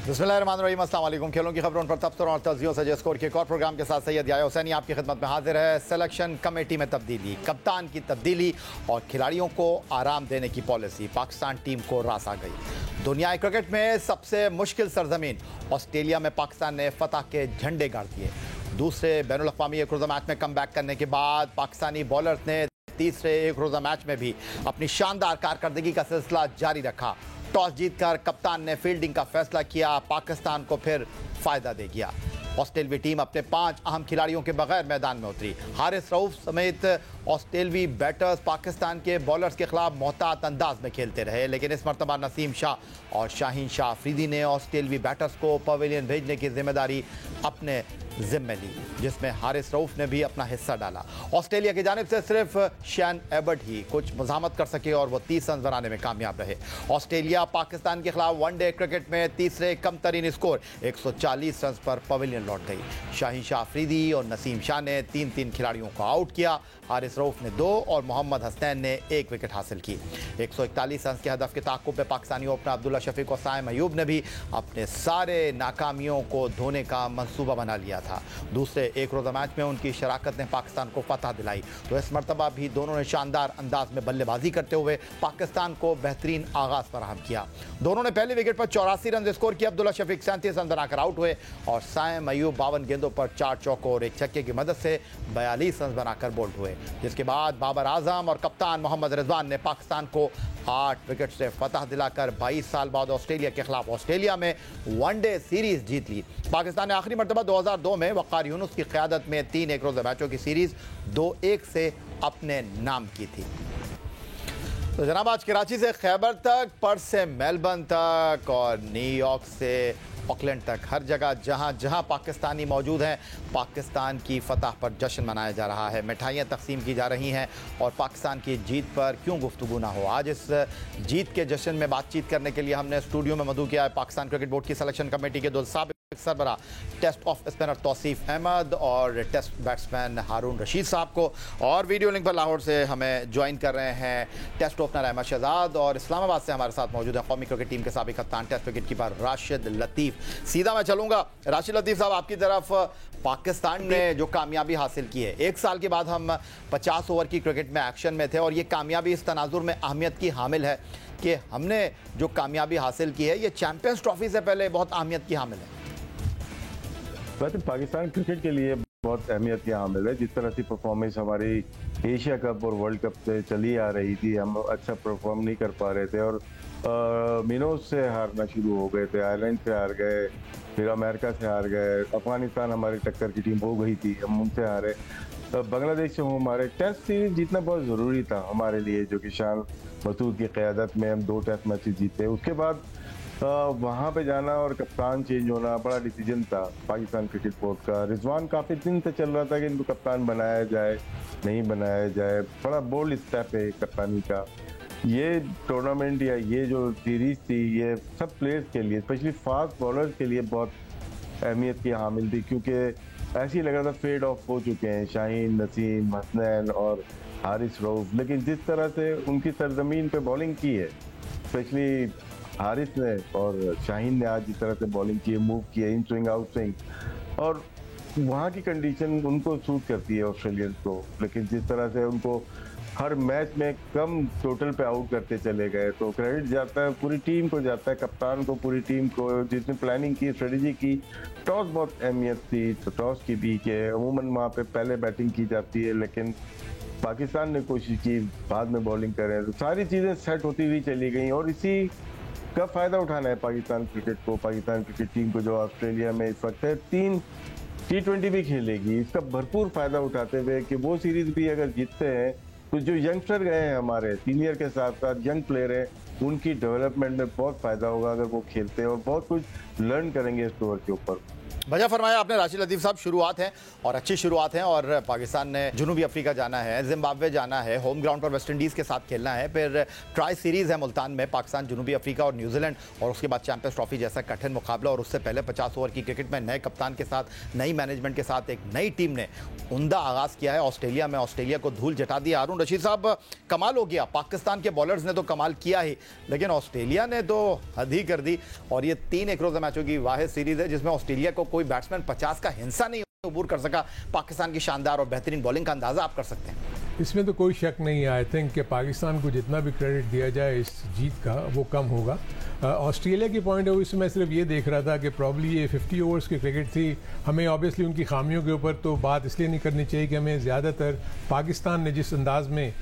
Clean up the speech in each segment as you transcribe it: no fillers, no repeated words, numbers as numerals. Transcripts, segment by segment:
बिस्मिल्लाहिर्रहमानिर्रहीम, अस्सलाम वालेकुम। खेलों की खबरों पर तबसरों और तज्जियों से स्कोर के एक और प्रोग्राम के साथ सैयद याया हुसैनी आपकी खिदमत में हाजिर है। सिलेक्शन कमेटी में तब्दीली, कप्तान की तब्दीली और खिलाड़ियों को आराम देने की पॉलिसी, पाकिस्तान टीम को रास आ गई। दुनिया क्रिकेट में सबसे मुश्किल सरजमीन ऑस्ट्रेलिया में पाकिस्तान ने फतह के झंडे गाड़ दिए। दूसरे बैनुल अक़वामी एक रोज़ा मैच में कम बैक करने के बाद पाकिस्तानी बॉलर्स ने तीसरे एक रोज़ा मैच में भी अपनी शानदार कारकर्दगी का सिलसिला जारी रखा। टॉस जीतकर कप्तान ने फील्डिंग का फैसला किया, पाकिस्तान को फिर फायदा दे गया। ऑस्ट्रेलवी टीम अपने 5 अहम खिलाड़ियों के बगैर मैदान में उतरी। हारिस रऊफ समेत ऑस्ट्रेलवी बैटर्स पाकिस्तान के बॉलर्स के खिलाफ मोहतात अंदाज में खेलते रहे, लेकिन इस मरतबा नसीम शाह और शाहीन शाह अफरीदी ने ऑस्ट्रेलवी बैटर्स को पवेलियन भेजने की जिम्मेदारी अपने जिम्मे ली, जिसमें हारिस रऊफ ने भी अपना हिस्सा डाला। ऑस्ट्रेलिया की जानिब से सिर्फ शैन एबर्ट ही कुछ मज़ामत कर सके और वो 30 रन बनाने में कामयाब रहे। ऑस्ट्रेलिया पाकिस्तान के खिलाफ वनडे क्रिकेट में तीसरे कम तरीन स्कोर 140 रन पर पवेलियन लौट गई। शाहीन शाह अफरीदी और नसीम शाह ने 3-3 खिलाड़ियों को आउट किया। हारिस रऊफ ने 2 और मोहम्मद हसनैन ने 1 विकेट हासिल की। 141 रन के हदफ के ताक़ुब में पाकिस्तानी ओपनर अब्दुल्ला शफीक और साइम अयूब ने भी अपने सारे नाकामियों को धोने का मंसूबा बना लिया था। दूसरे एक रोज़ा मैच में उनकी शराकत ने पाकिस्तान को फतह दिलाई, तो इस मरतबा भी दोनों ने शानदार अंदाज में बल्लेबाजी करते हुए पाकिस्तान को बेहतरीन आगाज़ फराहम किया। दोनों ने पहले विकेट पर 84 रन स्कोर किया। अब्दुल्ला शफीक 37 रन बनाकर आउट हुए और साइम अयूब 52 गेंदों पर 4 चौकों और 1 छक्के की मदद से 42 रन बनाकर बोल्ड हुए, जिसके बाद बाबर आजम और कप्तान मोहम्मद रिजवान ने पाकिस्तान को 8 विकेट से फतह दिलाकर 22 साल बाद ऑस्ट्रेलिया के खिलाफ ऑस्ट्रेलिया में वनडे सीरीज जीत ली। पाकिस्तान ने आखिरी मरतबा 2002 में वक़ार यूनुस की क़यादत में 3 एक रोज़ा मैचों की सीरीज 2-1 से अपने नाम की थी। तो जनाब, आज कराची से खैबर तक, पर्थ से मेलबर्न तक और न्यूयॉर्क से ऑकलैंड तक, हर जगह जहां जहां पाकिस्तानी मौजूद हैं, पाकिस्तान की फतह पर जश्न मनाया जा रहा है, मिठाइयाँ तकसीम की जा रही हैं और पाकिस्तान की जीत पर क्यों गुफ्तगू ना हो। आज इस जीत के जश्न में बातचीत करने के लिए हमने स्टूडियो में मदऊ किया है पाकिस्तान क्रिकेट बोर्ड की सिलेक्शन कमेटी के 2 साबिक़ सरबरा, test off spinner Tauseef Ahmed और टेस्ट बैट्समैन हारून रशीद साहब को, और वीडियो लिंक पर लाहौर से हमें ज्वाइन कर रहे हैं टेस्ट ओपनर अहमद शहजाद, और इस्लामाबाद से हमारे साथ मौजूद है कौमी क्रिकेट टीम के साबिक़ कप्तान टेस्ट विकेट कीपर राशिद लतीफ़। सीधा मैं चलूँगा राशिद लतीफ़ साहब आपकी तरफ। पाकिस्तान ने जो कामयाबी हासिल की है, 1 साल के बाद हम 50 ओवर की क्रिकेट में एक्शन में थे और ये कामयाबी इस तनाजुर में अहमियत की हामिल है कि हमने जो कामयाबी हासिल की है ये चैम्पियंस ट्रॉफी से पहले बहुत अहमियत की हामिल है। वैसे पाकिस्तान क्रिकेट के लिए बहुत अहमियत की हामिल है। जिस तरह से परफॉर्मेंस हमारी एशिया कप और वर्ल्ड कप से चली आ रही थी, हम अच्छा परफॉर्म नहीं कर पा रहे थे और मिनोज से हारना शुरू हो गए थे, आयरलैंड से हार गए, फिर अमेरिका से हार गए, अफगानिस्तान हमारी टक्कर की टीम हो गई थी, हम उनसे हारे। बांग्लादेश से हमारे टेस्ट सीरीज जीतना बहुत ज़रूरी था हमारे लिए, जो कि शान मसूद की क़यादत में हम 2 टेस्ट मैचेस जीते। उसके बाद वहाँ पे जाना और कप्तान चेंज होना बड़ा डिसीजन था पाकिस्तान क्रिकेट बोर्ड का। रिजवान काफ़ी दिन से चल रहा था कि इनको कप्तान बनाया जाए, नहीं बनाया जाए, बड़ा बोल्ड स्टेप है कप्तानी का। ये टूर्नामेंट या ये जो सीरीज़ थी, ये सब प्लेयर्स के लिए, स्पेशली फास्ट बॉलर्स के लिए बहुत अहमियत की हामिल थी, क्योंकि ऐसे ही लग रहा था फेड ऑफ हो चुके हैं शाहीन, नसीम, हसनैन और हारिस रऊफ। लेकिन जिस तरह से उनकी सरजमीन पे बॉलिंग की है, स्पेशली हारिस ने और शाहीन ने आज जिस तरह से बॉलिंग की है, मूव की है, इन स्विंग आउट स्विंग, और वहाँ की कंडीशन उनको सूट करती है ऑस्ट्रेलियंस को। लेकिन जिस तरह से उनको हर मैच में कम टोटल पे आउट करते चले गए, तो क्रेडिट जाता है पूरी टीम को, जाता है कप्तान को, पूरी टीम को, जिसने प्लानिंग की, स्ट्रेटजी की। टॉस बहुत अहमियत थी, तो टॉस की भी कि अमूमन वहाँ पे पहले बैटिंग की जाती है, लेकिन पाकिस्तान ने कोशिश की बाद में बॉलिंग करें, तो सारी चीज़ें सेट होती हुई चली गई और इसी का फ़ायदा उठाना है पाकिस्तान क्रिकेट को, पाकिस्तान क्रिकेट टीम को, जो ऑस्ट्रेलिया में इस वक्त है 3 T20 भी खेलेगी। इसका भरपूर फ़ायदा उठाते हुए कि वो सीरीज़ भी अगर जीतते हैं तो जो यंगस्टर गए हैं हमारे सीनियर के साथ साथ यंग प्लेयर हैं, उनकी डेवलपमेंट में बहुत फ़ायदा होगा अगर वो खेलते हैं और बहुत कुछ लर्न करेंगे इस टूर के ऊपर। वजह फरमाया आपने राशिद लतीफ़ साहब। शुरुआत है और अच्छी शुरुआत है, और पाकिस्तान ने जुनूबी अफ्रीका जाना है, जिम्बाब्वे जाना है, होम ग्राउंड पर वेस्ट इंडीज़ के साथ खेलना है, फिर ट्राई सीरीज़ है मुल्तान में, पाकिस्तान, जुनूबी अफ्रीका और न्यूजीलैंड, और उसके बाद चैंपियंस ट्रॉफी जैसा कठिन मुकाबला, और उससे पहले 50 ओवर की क्रिकेट में नए कप्तान के साथ, नई मैनेजमेंट के साथ एक नई टीम ने उम्दा आगाज़ किया है ऑस्ट्रेलिया में। ऑस्ट्रेलिया को धूल जटा दिया। हारून रशीद साहब, कमाल हो गया, पाकिस्तान के बॉलर्स ने तो कमाल किया ही, लेकिन ऑस्ट्रेलिया ने तो हद ही कर दी, और ये 3 एक रोज़ा मैचों की वाहिद सीरीज़ है जिसमें ऑस्ट्रेलिया को कोई बैट्समैन 50 का हिस्सा नहीं अबूर कर सका। पाकिस्तान की शानदार और बेहतरीन बॉलिंग का अंदाजा आप कर सकते हैं। इसमें तो कोई शक नहीं है। आई थिंक कि पाकिस्तान को जितना भी क्रेडिट दिया जाए इस जीत का वो कम होगा। ऑस्ट्रेलिया की पॉइंट ऑफ व्यू से मैं सिर्फ ये देख रहा था कि प्रॉब्ली ये 50 ओवर्स की क्रिकेट थी। हमें ऑब्वियसली उनकी खामियों के ऊपर तो बात इसलिए नहीं करनी चाहिए कि हमें ज़्यादातर पाकिस्तान ने जिस अंदाज में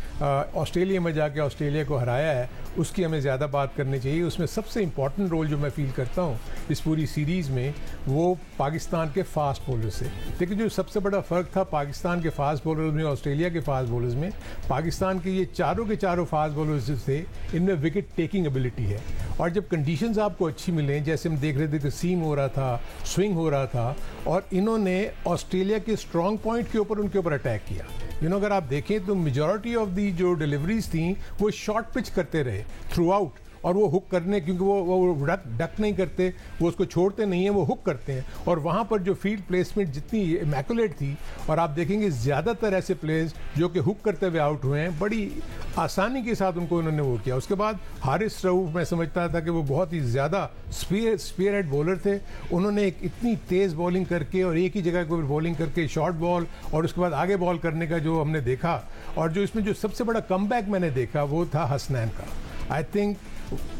ऑस्ट्रेलिया में जाके ऑस्ट्रेलिया को हराया है उसकी हमें ज़्यादा बात करनी चाहिए। उसमें सबसे इंपॉर्टेंट रोल जो मैं फील करता हूँ इस पूरी सीरीज़ में वो पाकिस्तान के फास्ट बॉलर से। लेकिन जो सबसे बड़ा फ़र्क था पाकिस्तान के फास्ट बॉलर्स में ऑस्ट्रेलिया के फास्ट बॉलर्स में, पाकिस्तान के ये चारों के चारों फास्ट बॉलर्स जो थे इनमें विकेट टेकिंग एबिलिटी है, और जब कंडीशंस आपको अच्छी मिलें, जैसे हम देख रहे थे कि सीम हो रहा था, स्विंग हो रहा था, और इन्होंने ऑस्ट्रेलिया के स्ट्रॉन्ग पॉइंट के ऊपर उनके ऊपर अटैक किया। अगर आप देखें तो मेजॉरिटी ऑफ दी जो डिलीवरीज थी वो शॉर्ट पिच करते रहे थ्रू आउट, और वो हुक करने, क्योंकि वो डक नहीं करते, वो उसको छोड़ते नहीं हैं, वो हुक करते हैं, और वहाँ पर जो फील्ड प्लेसमेंट जितनी इमैकुलेट थी, और आप देखेंगे ज़्यादातर ऐसे प्लेयर्स जो कि हुक करते हुए आउट हुए हैं, बड़ी आसानी के साथ उनको उन्होंने वो किया। उसके बाद हारिस रऊफ, मैं समझता था कि वो बहुत ही ज़्यादा स्पीयर हेड बॉलर थे। उन्होंने एक इतनी तेज़ बॉलिंग करके और एक ही जगह को बॉलिंग करके शॉर्ट बॉल और उसके बाद आगे बॉल करने का जो हमने देखा, और जो इसमें जो सबसे बड़ा कमबैक मैंने देखा वो था हसनैन का। आई थिंक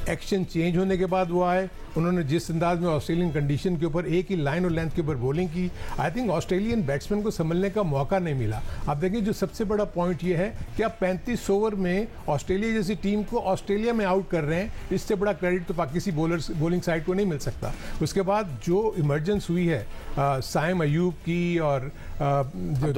एक्शन चेंज होने के बाद वो आए, उन्होंने जिस अंदाज में ऑस्ट्रेलियन कंडीशन के ऊपर एक ही लाइन और लेंथ के ऊपर बॉलिंग की, आई थिंक ऑस्ट्रेलियन बैट्समैन को संभलने का मौका नहीं मिला। आप देखिए जो सबसे बड़ा पॉइंट ये है कि आप 35 ओवर में ऑस्ट्रेलिया जैसी टीम को ऑस्ट्रेलिया में आउट कर रहे हैं, इससे बड़ा क्रेडिट तो किसी बॉलिंग साइड को नहीं मिल सकता। उसके बाद जो इमरजेंस हुई है साइम अयूब की, और जो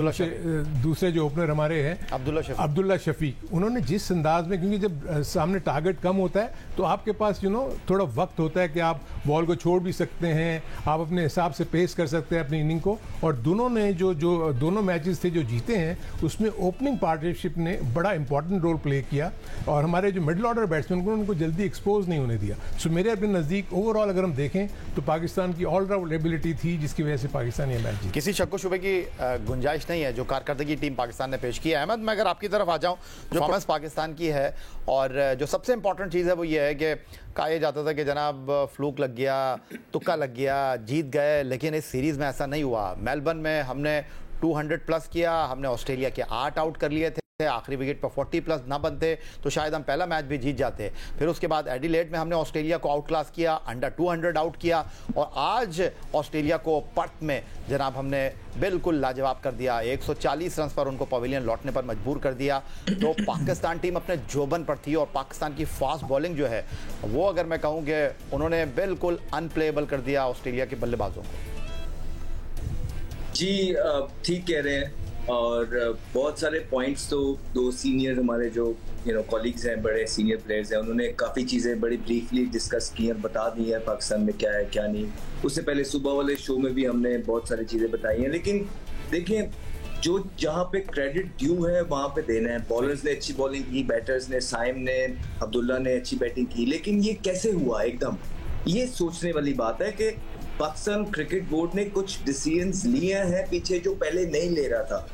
दूसरे जो ओपनर हमारे हैं अब्दुल्ला शफीक, उन्होंने जिस अंदाज में, क्योंकि जब सामने टारगेट कम होता है तो आपके पास थोड़ा वक्त होता है कि आप बॉल को छोड़ भी सकते हैं, आप अपने हिसाब से पेस कर सकते हैं अपनी इनिंग को, और दोनों ने जो दोनों मैचेस थे जो जीते हैं उसमें ओपनिंग पार्टनरशिप ने बड़ा इंपॉर्टेंट रोल प्ले किया, और हमारे जो मिडिल ऑर्डर बैट्समैन को उनको जल्दी एक्सपोज नहीं होने दिया। सो मेरे अपने नज़दीक ओवरऑल अगर हम देखें तो पाकिस्तान की ऑलराउंड एबिलिटी थी जिसकी वजह से पाकिस्तान ये मैच जीता। किसी शक शुबे की गुंजाइश नहीं है जो कारकर्दगी टीम पाकिस्तान ने पेश की है। अहमद, मैं अगर आपकी तरफ आ जाऊं, जो परफॉर्मेंस पाकिस्तान की है, और जो सबसे इंपॉर्टेंट चीज़ है वो ये है कि कहा यह जाता था कि जनाब फ्लूक लग गया, तुक्का लग गया, जीत गए, लेकिन इस सीरीज़ में ऐसा नहीं हुआ। मेलबर्न में हमने 200 प्लस किया, हमने ऑस्ट्रेलिया के 8 आउट कर लिए थे, आखिरी विकेट पर 40 प्लस ना बनते तो शायद हम पहला मैच भी जीत जाते। फिर उसके बाद एडिलेड में हमने ऑस्ट्रेलिया को आउट क्लास किया, अंडर 200 आउट किया, और आज ऑस्ट्रेलिया को पर्थ में जनाब हमने बिल्कुल लाजवाब कर दिया। 140 रन पर उनको पवेलियन लौटने पर मजबूर कर दिया। तो पाकिस्तान टीम अपने जोबन पर थी, और पाकिस्तान की फास्ट बॉलिंग जो है वो, अगर मैं कहूँ कि उन्होंने बिल्कुल अनप्लेएबल कर दिया ऑस्ट्रेलिया के बल्लेबाजों को। जी ठीक कह रहे हैं, और बहुत सारे पॉइंट्स तो दो सीनियर हमारे जो कॉलीग्स हैं, बड़े सीनियर प्लेयर्स हैं, उन्होंने काफ़ी चीज़ें बड़ी ब्रीफली डिस्कस की और बता दी है पाकिस्तान में क्या है क्या नहीं। उससे पहले सुबह वाले शो में भी हमने बहुत सारी चीज़ें बताई हैं, लेकिन देखिए जो जहाँ पे क्रेडिट ड्यू है वहाँ पे देना है। बॉलर्स ने अच्छी बॉलिंग की, बैटर्स ने, साइम ने, अब्दुल्ला ने अच्छी बैटिंग की, लेकिन ये कैसे हुआ एकदम, ये सोचने वाली बात है कि पाकिस्तान क्रिकेट बोर्ड ने कुछ डिसीजंस लिए हैं पीछे जो पहले नहीं ले रहा था।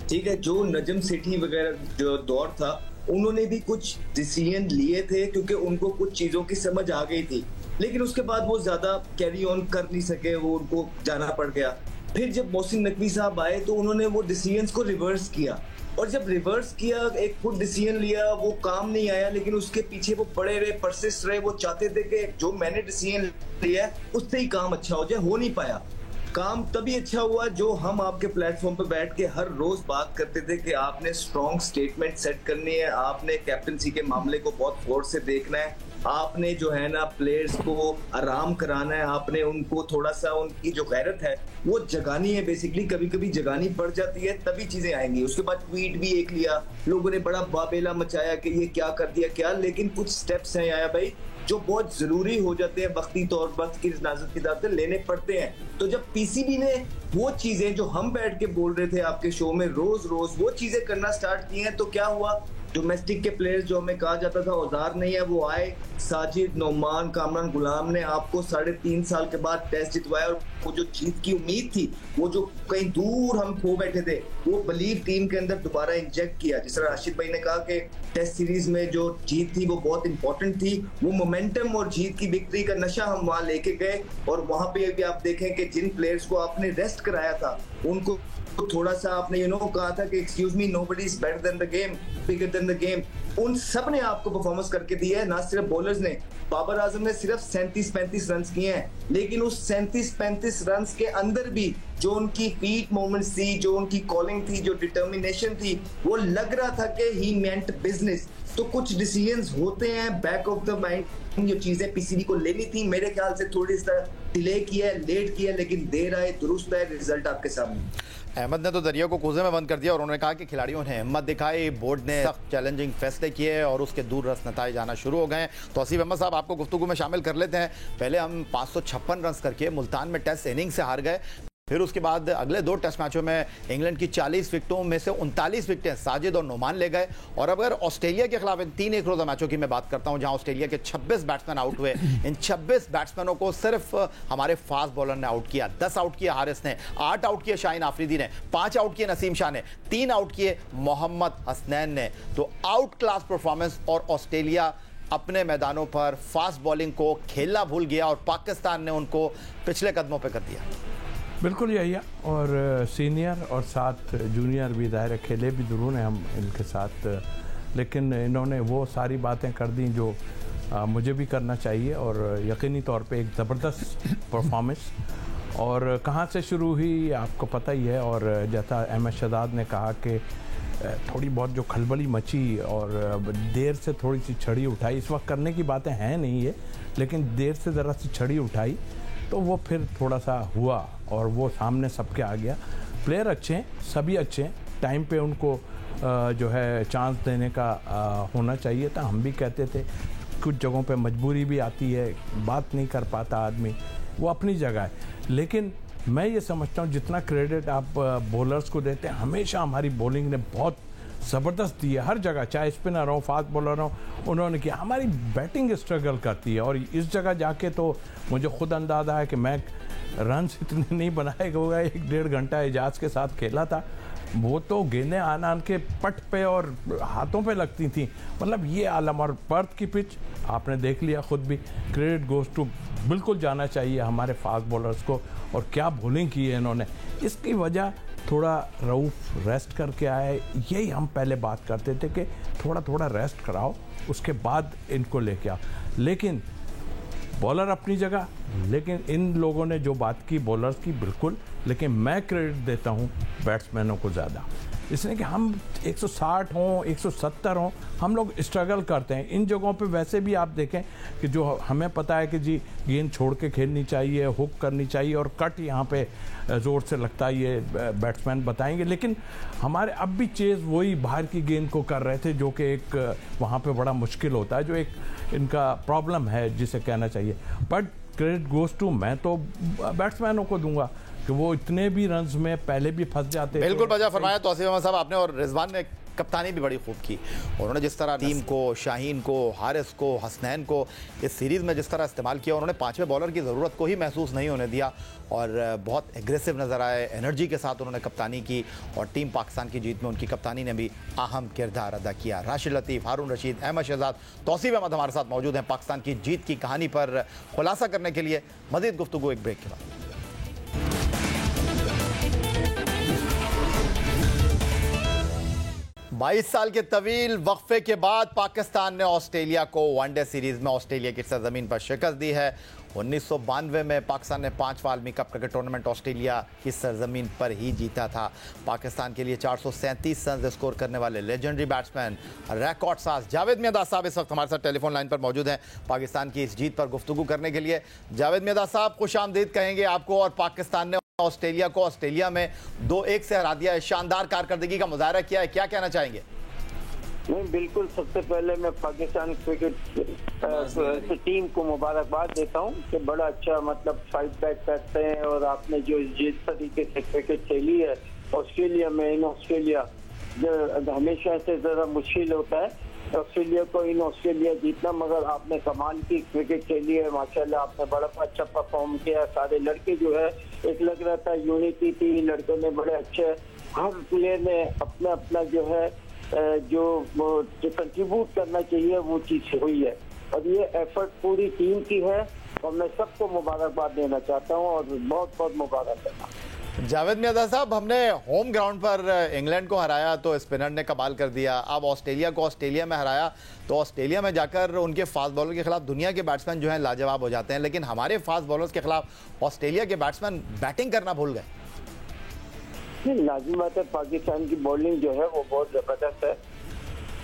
ठीक है, जो नजम सेठी वगैरह जो दौर था उन्होंने भी कुछ डिसीजन लिए थे क्योंकि उनको कुछ चीजों की समझ आ गई थी, लेकिन उसके बाद वो ज्यादा कैरी ऑन कर नहीं सके, वो उनको जाना पड़ गया। फिर जब मोहसिन नकवी साहब आए तो उन्होंने वो डिसीजंस को रिवर्स किया, और जब रिवर्स किया, एक खुद डिसीजन लिया, वो काम नहीं आया, लेकिन उसके पीछे वो पड़े रहे, परसिस्ट रहे। वो चाहते थे कि जो मैंने डिसीजन लिया उससे ही काम अच्छा हो जाए, हो नहीं पाया। काम तभी अच्छा हुआ जो हम आपके प्लेटफॉर्म पर बैठ के हर रोज बात करते थे कि आपने स्ट्रॉन्ग स्टेटमेंट सेट करनी है, आपने कैप्टनसी के मामले को बहुत गौर से देखना है, आपने जो है ना प्लेयर्स को आराम कराना है, आपने उनको थोड़ा सा उनकी जो गैरत है वो जगानी है। बेसिकली कभी कभी जगानी पड़ जाती है, तभी चीजें आएंगी। उसके बाद ट्वीट भी एक लिया, लोगों ने बड़ा बाबेला मचाया कि ये क्या कर दिया क्या, लेकिन कुछ स्टेप्स हैं आया भाई, जो बहुत जरूरी हो जाते हैं वक्ती तौर वक्त की नाजुक किताब से लेने पड़ते हैं। तो जब पीसीबी ने वो चीजें जो हम बैठ के बोल रहे थे आपके शो में रोज रोज वो चीजें करना स्टार्ट की हैं, तो क्या हुआ, डोमेस्टिक के प्लेयर्स जो हमें कहा जाता था औजार नहीं है, वो आए। साजिद, नोमान, कामरान गुलाम ने आपको 3.5 साल के बाद टेस्ट जितवाया, और वो जो जीत की उम्मीद थी, वो जो कहीं दूर हम खो बैठे थे, वो बलीव टीम के अंदर दोबारा इंजेक्ट किया। जिस तरह राशिद भाई ने कहा कि टेस्ट सीरीज में जो जीत थी वो बहुत इंपॉर्टेंट थी, वो मोमेंटम और जीत की विक्ट्री का नशा हम वहां लेके गए। और वहां पे भी आप देखें कि जिन प्लेयर्स को आपने रेस्ट कराया था उनको तो थोड़ा सा आपने कहा था कि excuse me, nobody is better than the game, bigger than the game. उन सब ने आपको परफॉर्मेंस करके दी है, ना सिर्फ बॉलर्स ने। बाबर आजम ने सिर्फ 37-35 रन किए हैं, लेकिन उस 37-35 रन के अंदर भी जो उनकी फीट मूवमेंट्स थी, जो उनकी कॉलिंग थी, जो डिटर्मिनेशन थी, वो लग रहा था कि ही मेंट बिजनेस। तो कुछ डिसीजंस होते हैं बैक ऑफ द माइंड, जो चीजें पीसीबी को लेनी थी मेरे ख्याल से थोड़ी सा डिले किया है, लेट किया, लेकिन देर आए दुरुस्त है, रिजल्ट आपके सामने। अहमद ने तो दरिया को कूजे में बंद कर दिया और उन्होंने कहा कि खिलाड़ियों ने हिम्मत दिखाई, बोर्ड ने सख्त चैलेंजिंग फैसले किए और उसके दूर रस नताइज आना शुरू हो गए। तो आसिफ अहमद साहब, आपको गुफ्तगू में शामिल कर लेते हैं। पहले हम 556 रन करके मुल्तान में टेस्ट इनिंग से हार गए, फिर उसके बाद अगले 2 टेस्ट मैचों में इंग्लैंड की 40 विकेटों में से 39 विकेटें साजिद और नोमान ले गए। और अगर ऑस्ट्रेलिया के खिलाफ इन 3 एक रोजा मैचों की मैं बात करता हूं, जहां ऑस्ट्रेलिया के 26 बैट्समैन आउट हुए, इन 26 बैट्समैनों को सिर्फ हमारे फास्ट बॉलर ने आउट किया। 10 आउट किए हारिस ने, 8 आउट किए शाहीन आफरीदी ने, 5 आउट किए नसीम शाह ने, 3 आउट किए मोहम्मद हसनैन ने। तो आउट क्लास परफॉर्मेंस, और ऑस्ट्रेलिया अपने मैदानों पर फास्ट बॉलिंग को खेलना भूल गया और पाकिस्तान ने उनको पिछले कदमों पर कर दिया। बिल्कुल यही है, और सीनियर और साथ जूनियर भी दायरे खेले भी जरूर हैं हम इनके साथ, लेकिन इन्होंने वो सारी बातें कर दी जो मुझे भी करना चाहिए। और यकीनी तौर पे एक ज़बरदस्त परफॉर्मेंस, और कहाँ से शुरू हुई आपको पता ही है। और जैसा अहमद शहजाद ने कहा कि थोड़ी बहुत जो खलबली मची और देर से थोड़ी सी छड़ी उठाई, इस वक्त करने की बातें हैं नहीं ये, लेकिन देर से ज़रा सी छड़ी उठाई तो वो फिर थोड़ा सा हुआ और वो सामने सबके आ गया। प्लेयर अच्छे हैं, सभी अच्छे हैं, टाइम पे उनको जो है चांस देने का होना चाहिए था। हम भी कहते थे कुछ जगहों पे मजबूरी भी आती है, बात नहीं कर पाता आदमी, वो अपनी जगह है। लेकिन मैं ये समझता हूँ जितना क्रेडिट आप बॉलर्स को देते हैं, हमेशा हमारी बॉलिंग ने बहुत ज़बरदस्त दी है हर जगह, चाहे स्पिनर हो, फास्ट बॉलर हो, उन्होंने किया। हमारी बैटिंग स्ट्रगल करती है, और इस जगह जाके तो मुझे खुद अंदाज़ा है कि मैं रन इतने नहीं बनाए होगा। 1-1.5 घंटा एजाज के साथ खेला था, वो तो गेंदें आन के पट पे और हाथों पे लगती थी, मतलब ये आलम। और पर्थ की पिच आपने देख लिया खुद भी, क्रेडिट गोज टू बिल्कुल जाना चाहिए हमारे फास्ट बॉलर्स को, और क्या बॉलिंग की है इन्होंने। इसकी वजह थोड़ा रऊफ रेस्ट करके आए, यही हम पहले बात करते थे कि थोड़ा थोड़ा रेस्ट कराओ, उसके बाद इनको लेके आओ। लेकिन बॉलर अपनी जगह, लेकिन इन लोगों ने जो बात की बॉलर्स की, बिल्कुल, लेकिन मैं क्रेडिट देता हूँ बैट्समैनों को ज़्यादा, इसलिए कि हम 160 हों 170 हों, हम लोग स्ट्रगल करते हैं इन जगहों पे। वैसे भी आप देखें कि जो हमें पता है कि जी गेंद छोड़ के खेलनी चाहिए, हुक करनी चाहिए और कट यहाँ पे ज़ोर से लगता है, ये बैट्समैन बताएंगे, लेकिन हमारे अब भी चेज़ वही बाहर की गेंद को कर रहे थे, जो कि एक वहाँ पे बड़ा मुश्किल होता है, जो एक इनका प्रॉब्लम है जिसे कहना चाहिए। बट क्रेडिट गोज टू, मैं तो बैट्समैनों को दूंगा कि वो इतने भी रन्स में पहले भी फंस जाते। बिल्कुल बजा फरमाया तो आसिफ अहमद साहब आपने, और रिजवान ने कप्तानी भी बड़ी खूब की। उन्होंने जिस तरह टीम को, शाहीन को, हारिस को, हसनैन को इस सीरीज़ में जिस तरह इस्तेमाल किया, उन्होंने 5वें बॉलर की ज़रूरत को ही महसूस नहीं होने दिया और बहुत एग्रेसिव नज़र आए, एनर्जी के साथ उन्होंने कप्तानी की और टीम पाकिस्तान की जीत में उनकी कप्तानी ने भी अहम किरदार अदा किया। राशिद लतीफ़, हारून रशीद, अहमद शहजाद, तौसीफ अहमद हमारे साथ मौजूद हैं पाकिस्तान की जीत की कहानी पर खुलासा करने के लिए। मज़ीद गुफ्तगू एक ब्रेक के बाद। 22 साल के तवील वक्फे के बाद पाकिस्तान ने ऑस्ट्रेलिया को वनडे सीरीज में ऑस्ट्रेलिया की सरजमीन पर शिकस्त दी है। 1992 में पाकिस्तान ने 5वां आलमी कप क्रिकेट टूर्नामेंट ऑस्ट्रेलिया की सरजमीन पर ही जीता था। पाकिस्तान के लिए 437 रन स्कोर करने वाले लेजेंडरी बैट्समैन, रिकॉर्ड साज जावेद मियादाद साहब इस वक्त हमारे साथ टेलीफोन लाइन पर मौजूद हैं पाकिस्तान की इस जीत पर गुफ्तगू करने के लिए। जावेद मियादाद साहब, खुशामदीद कहेंगे आपको। और पाकिस्तान ने ऑस्ट्रेलिया को ऑस्ट्रेलिया में 2-1 से हरा दिया है, शानदार कारकर्दगी का मुजाहरा किया है, क्या कहना चाहेंगे? नहीं, बिल्कुल। सबसे पहले मैं पाकिस्तान क्रिकेट टीम को मुबारकबाद देता हूँ कि बड़ा अच्छा मतलब फाइट बैक करते हैं, और आपने जो जिस तरीके से क्रिकेट खेली है ऑस्ट्रेलिया में, इन ऑस्ट्रेलिया जो हमेशा से ज़रा मुश्किल होता है ऑस्ट्रेलिया को, इन ऑस्ट्रेलिया जीतना, मगर आपने कमाल की क्रिकेट खेली है माशाल्लाह। आपने बड़ा अच्छा परफॉर्म किया। सारे लड़के जो है, एक लग रहा था यूनिटी थी, लड़कों ने बड़े अच्छे, हर प्लेयर ने अपना अपना जो है जो कंट्रीब्यूट करना चाहिए वो चीज़ हुई है, और ये एफर्ट पूरी टीम की है, और मैं सबको मुबारकबाद देना चाहता हूँ, और बहुत बहुत मुबारक देना। जावेद मियां साहब, हमने होम ग्राउंड पर इंग्लैंड को हराया तो स्पिनर ने कमाल कर दिया। अब ऑस्ट्रेलिया को ऑस्ट्रेलिया में हराया तो ऑस्ट्रेलिया में जाकर उनके फास्ट बॉलर के खिलाफ दुनिया के बैट्समैन जो हैं लाजवाब हो जाते हैं, लेकिन हमारे फास्ट बॉलर्स के खिलाफ ऑस्ट्रेलिया के बैट्समैन बैटिंग करना भूल गए। नहीं, लाजिम बात है, पाकिस्तान की बॉलिंग जो है वो बहुत जबरदस्त है।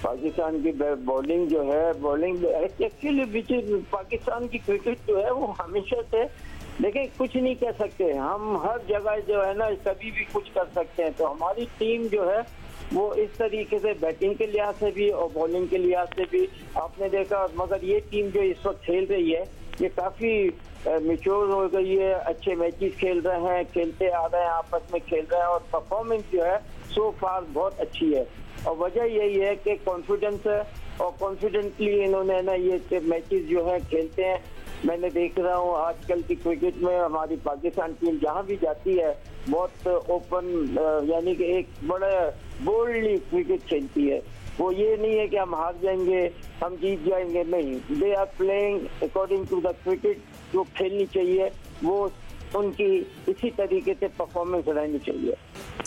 पाकिस्तान की बॉलिंग जो है, बॉलिंग एक्चुअली पाकिस्तान की क्रिकेट जो है वो हमेशा से, लेकिन कुछ नहीं कह सकते हम, हर जगह जो है ना कभी भी कुछ कर सकते हैं। तो हमारी टीम जो है वो इस तरीके से बैटिंग के लिहाज से भी और बॉलिंग के लिहाज से भी आपने देखा, मगर ये टीम जो इस वक्त खेल रही है ये काफी मैच्योर हो गई है, अच्छे मैचेस खेल रहे हैं, खेलते आ रहे हैं, आपस में खेल रहे हैं, और परफॉर्मेंस जो है सो फार बहुत अच्छी है। और वजह यही है कि कॉन्फिडेंस है, और कॉन्फिडेंटली इन्होंने ना ये मैचेस जो है खेलते हैं। मैंने देख रहा हूँ आजकल की क्रिकेट में हमारी पाकिस्तान टीम जहाँ भी जाती है बहुत ओपन, यानी कि एक बड़े बोल्डली क्रिकेट खेलती है। वो ये नहीं है कि हम हार जाएंगे, हम जीत जाएंगे, नहीं। They are playing according to the cricket जो खेलनी चाहिए, वो उनकी इसी तरीके से परफॉर्मेंस रहनी चाहिए।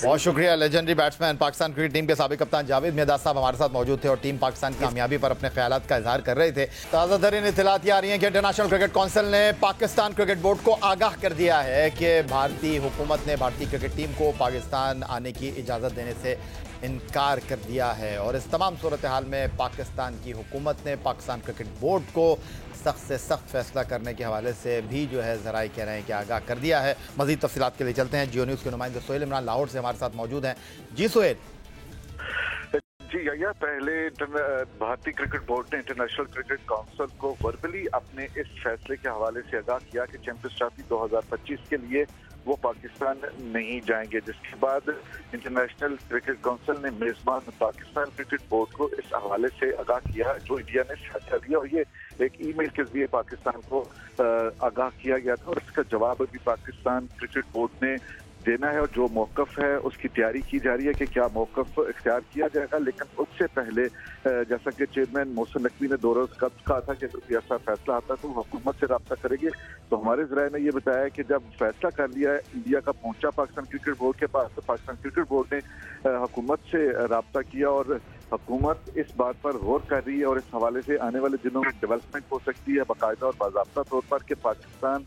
बहुत शुक्रिया। Legendary batsman Pakistan cricket team के साबिक कप्तान जावेद मियां साहब हमारे साथ मौजूद थे और टीम पाकिस्तान की कामयाबी पर अपने ख्यालात का इजहार कर रहे थे। ताज़ा तरीन इत्तलात आ रही हैं कि इंटरनेशनल क्रिकेट काउंसिल ने पाकिस्तान क्रिकेट बोर्ड को आगाह कर दिया है कि भारतीय हुकूमत ने भारतीय क्रिकेट टीम को पाकिस्तान आने की इजाज़त देने से इनकार कर दिया है, और इस तमाम सूरत हाल में पाकिस्तान की हुकूमत ने पाकिस्तान क्रिकेट बोर्ड को सख्त से सख्त फैसला करने के हवाले से भी जो है ज़राए कह रहे हैं कि आगाह कर दिया है। मज़ीद तफसीलात के लिए चलते हैं। जियो न्यूज़ के नुमाइंदे सोहेल इमरान लाहौर से हमारे साथ मौजूद हैं। जी सोहेल। जी या पहले भारतीय क्रिकेट बोर्ड ने इंटरनेशनल क्रिकेट काउंसिल को वर्बली अपने इस फैसले के हवाले से आगाह किया कि चैंपियंस ट्रॉफी 2025 के लिए वो पाकिस्तान नहीं जाएंगे, जिसके बाद इंटरनेशनल क्रिकेट काउंसिल ने मेजबान पाकिस्तान क्रिकेट बोर्ड को इस हवाले से आगाह किया, जो इंडिया ने फैसला दिया, और ये एक ईमेल के जरिए पाकिस्तान को आगाह किया गया था, और इसका जवाब अभी पाकिस्तान क्रिकेट बोर्ड ने देना है, और जो मौकफ है उसकी तैयारी की जा रही है कि क्या मौकफ इख्तियार किया जाएगा। लेकिन उससे पहले जैसा कि चेयरमैन मोहसिन नकवी ने 2 रोज कब कहा था कि अगर ऐसा फैसला आता तो हुकूमत से रब्ता करेंगे, तो हमारे ज़राए ने ये बताया कि जब फैसला कर लिया है, इंडिया का पहुंचा पाकिस्तान क्रिकेट बोर्ड के पास, तो पाकिस्तान क्रिकेट बोर्ड ने हुकूमत से रब्ता किया, और हुकूमत इस बात पर गौर कर रही है, और इस हवाले से आने वाले दिनों में डेवलपमेंट हो सकती है बाकायदा और बाज़ाब्ता तौर पर कि पाकिस्तान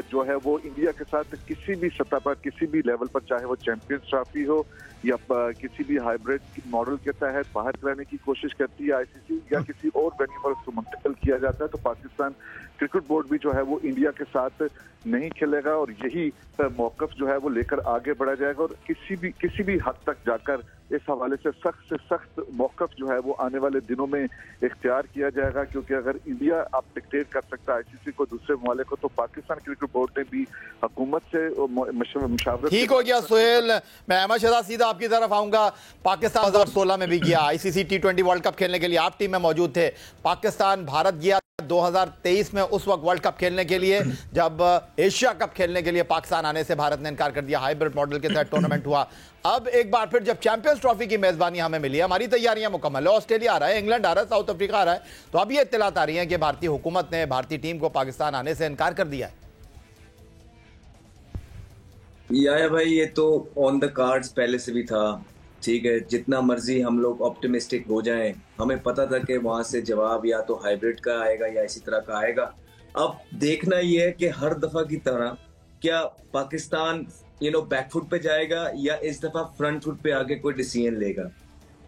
जो है वो इंडिया के साथ किसी भी सतह पर, किसी भी लेवल पर, चाहे वो चैंपियंस ट्रॉफी हो या किसी भी हाइब्रिड मॉडल के तहत बाहर कराने की कोशिश करती है आईसीसी, या किसी और वेन्यू पर उसको मुंतकिल किया जाता है, तो पाकिस्तान क्रिकेट बोर्ड भी जो है वो इंडिया के साथ नहीं खेलेगा, और यही मौकफ जो है वो लेकर आगे बढ़ा जाएगा, और किसी भी हद तक जाकर इस हवाले से सख्त मौकफ जो है वो आने वाले दिनों में इख्तियार किया जाएगा। क्योंकि अगर इंडिया आप डिक्टेट कर सकता है आईसीसी को, दूसरे ममालिक को, तो पाकिस्तान क्रिकेट बोर्ड ने भी हुकूमत से मशावरत। ठीक हो गया सोहेल, मैं अहमद शहजाद सीधा आपकी तरफ आऊंगा। पाकिस्तान 2016 में भी गया आईसीसी T20 वर्ल्ड कप खेलने के लिए, आप टीम में मौजूद थे। पाकिस्तान भारत गया 2023 में, उस वक्त वर्ल्ड कप खेलने के लिए, जब एशिया कप खेलने के लिए पाकिस्तान आने से भारत ने इनकार कर दिया। हाइब्रिड मॉडल के तहत टूर्नामेंट हुआ। अब एक बार फिर जब चैंपियंस ट्रॉफी की मेजबानी हमें मिली है, हमारी तैयारियां मुकम्मल है, ऑस्ट्रेलिया आ रहा है, इंग्लैंड आ रहा है, साउथ अफ्रीका आ रहा है, तो अब ये इत्तलात आ रही है कि भारतीय हुकूमत ने भारतीय टीम को पाकिस्तान आने से इनकार कर दिया है। या भाई ये तो ऑन द कार्ड्स पहले से भी था। ठीक है, जितना मर्जी हम लोग ऑप्टिमिस्टिक हो जाएं, हमें पता था कि वहां से जवाब या तो हाइब्रिड का आएगा या इसी तरह का आएगा। अब देखना ये है कि हर दफा की तरह क्या पाकिस्तान बैकफुट पे जाएगा या इस दफा फ्रंट फुट पे आके कोई डिसीजन लेगा।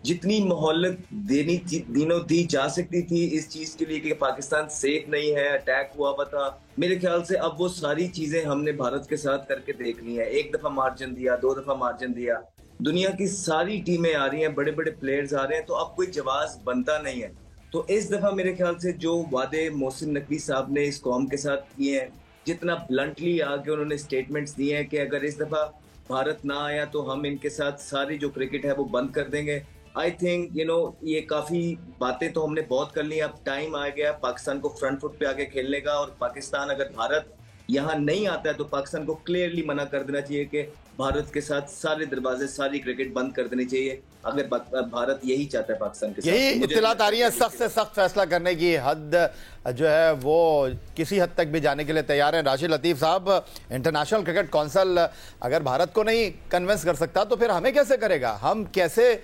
जितनी मोहलत दी जा सकती थी इस चीज के लिए कि पाकिस्तान सेफ नहीं है, अटैक हुआ हुआ था, मेरे ख्याल से अब वो सारी चीजें हमने भारत के साथ करके देखनी है। 1 दफा मार्जिन दिया, 2 दफा मार्जिन दिया, दुनिया की सारी टीमें आ रही हैं, बड़े बड़े प्लेयर्स आ रहे हैं, तो अब कोई जवाब बनता नहीं है। तो इस दफा मेरे ख्याल से जो वादे मोहसिन नकवी साहब ने इस कौम के साथ किए हैं, जितना ब्लंटली आके उन्होंने स्टेटमेंट्स दिए हैं कि अगर इस दफा भारत ना आया तो हम इनके साथ सारी जो क्रिकेट है वो बंद कर देंगे। आई थिंक ये काफी बातें तो हमने बहुत कर ली, अब टाइम आ गया पाकिस्तान को फ्रंट फुट पे आके खेलने का। और पाकिस्तान अगर भारत यहाँ नहीं आता है तो पाकिस्तान को क्लियरली मना कर देना चाहिए कि भारत के साथ सारे दरवाजे, सारी क्रिकेट बंद कर देनी चाहिए, अगर भारत यही चाहता है पाकिस्तान के साथ। यही इत्तलात आ रही है, सख्त से सख्त फैसला करने की हद जो है वो किसी हद तक भी जाने के लिए तैयार है। राशिद लतीफ़ साहब, इंटरनेशनल क्रिकेट काउंसिल अगर भारत को नहीं कन्विंस कर सकता तो फिर हमें कैसे करेगा? हम कैसे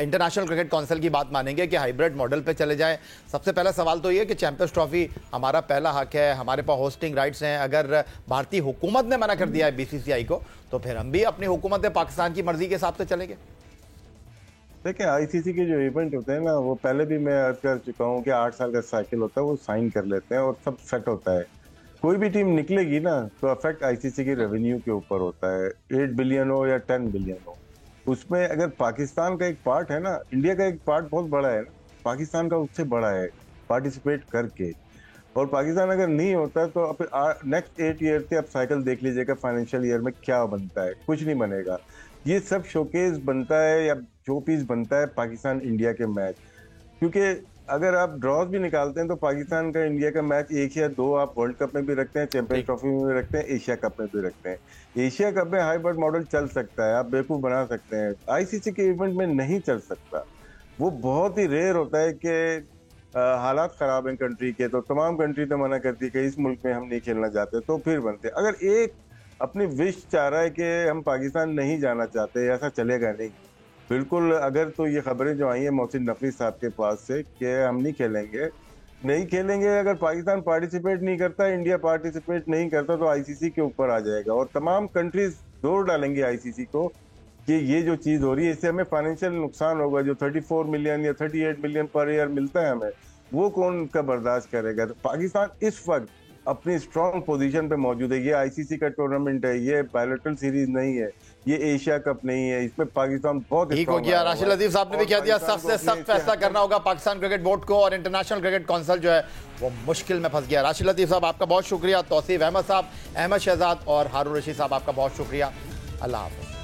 इंटरनेशनल क्रिकेट काउंसिल की बात मानेंगे कि हाइब्रिड मॉडल पे चले जाएं? सबसे पहला सवाल तो ये कि चैंपियंस ट्रॉफी हमारा पहला हक है, हमारे पास होस्टिंग राइट्स हैं। अगर भारतीय हुकूमत ने मना कर दिया है बीसीसीआई को, तो फिर हम भी अपनी हुकूमत पाकिस्तान की मर्जी के हिसाब से चलेंगे। देखिए, आईसीसी के जो इवेंट होते हैं ना, वो पहले भी मैं अर्ज कर चुका हूँ कि 8 साल का साइकिल होता है, वो साइन कर लेते हैं और सब सेट होता है। कोई भी टीम निकलेगी ना तो अफेक्ट आईसीसी के रेवेन्यू के ऊपर होता है, 8 बिलियन हो या 10 बिलियन हो। उसमें अगर पाकिस्तान का एक पार्ट है ना, इंडिया का एक पार्ट बहुत बड़ा है ना, पाकिस्तान का उससे बड़ा है पार्टिसिपेट करके। और पाकिस्तान अगर नहीं होता तो अब नेक्स्ट 8 ईयर से आप साइकिल देख लीजिएगा, फाइनेंशियल ईयर में क्या बनता है, कुछ नहीं बनेगा। ये सब शोकेस बनता है या शो पीस बनता है पाकिस्तान इंडिया के मैच, क्योंकि अगर आप ड्रॉज भी निकालते हैं तो पाकिस्तान का इंडिया का मैच 1 या 2 आप वर्ल्ड कप में भी रखते हैं, चैंपियंस ट्रॉफी में भी रखते हैं, एशिया कप में भी रखते हैं। एशिया कप में हाइब्रिड मॉडल चल सकता है, आप बेवकूफ बना सकते हैं, आईसीसी के इवेंट में नहीं चल सकता। वो बहुत ही रेयर होता है कि हालात खराब हैं कंट्री के, तो तमाम कंट्री तो मना करती है कि इस मुल्क में हम नहीं खेलना चाहते, तो फिर बनते। अगर एक अपनी विश चाह रहा है कि हम पाकिस्तान नहीं जाना चाहते, ऐसा चलेगा नहीं बिल्कुल। अगर तो ये खबरें जो आई हैं मोहसिन नकवी साहब के पास से कि हम नहीं खेलेंगे, अगर पाकिस्तान पार्टिसिपेट नहीं करता, इंडिया पार्टिसिपेट नहीं करता, तो आईसीसी के ऊपर आ जाएगा और तमाम कंट्रीज जोर डालेंगे आईसीसी को कि ये जो चीज़ हो रही है इससे हमें फाइनेंशियल नुकसान होगा। जो 34 मिलियन या 38 मिलियन पर ईयर मिलता है हमें, वो कौन का बर्दाश्त करेगा? तो पाकिस्तान इस वक्त अपनी स्ट्रॉन्ग पोजीशन पे मौजूद है। ये आईसीसी का टूर्नामेंट है, ये बायलैटरल सीरीज नहीं है, ये एशिया कप नहीं है, इसमें पाकिस्तान बहुत ठीक हो गया। राशिद लतीफ साहब ने भी कह दिया सख्त से सख्त फैसला करना होगा पाकिस्तान क्रिकेट बोर्ड को, और इंटरनेशनल क्रिकेट काउंसिल जो है वो मुश्किल में फंस गया। राशिद लतीफ साहब आपका बहुत शुक्रिया, तौसीफ अहमद साहब, अहमद शहजाद और हारून रशीद साहब आपका बहुत शुक्रिया। अल्लाह हाफ़िज़।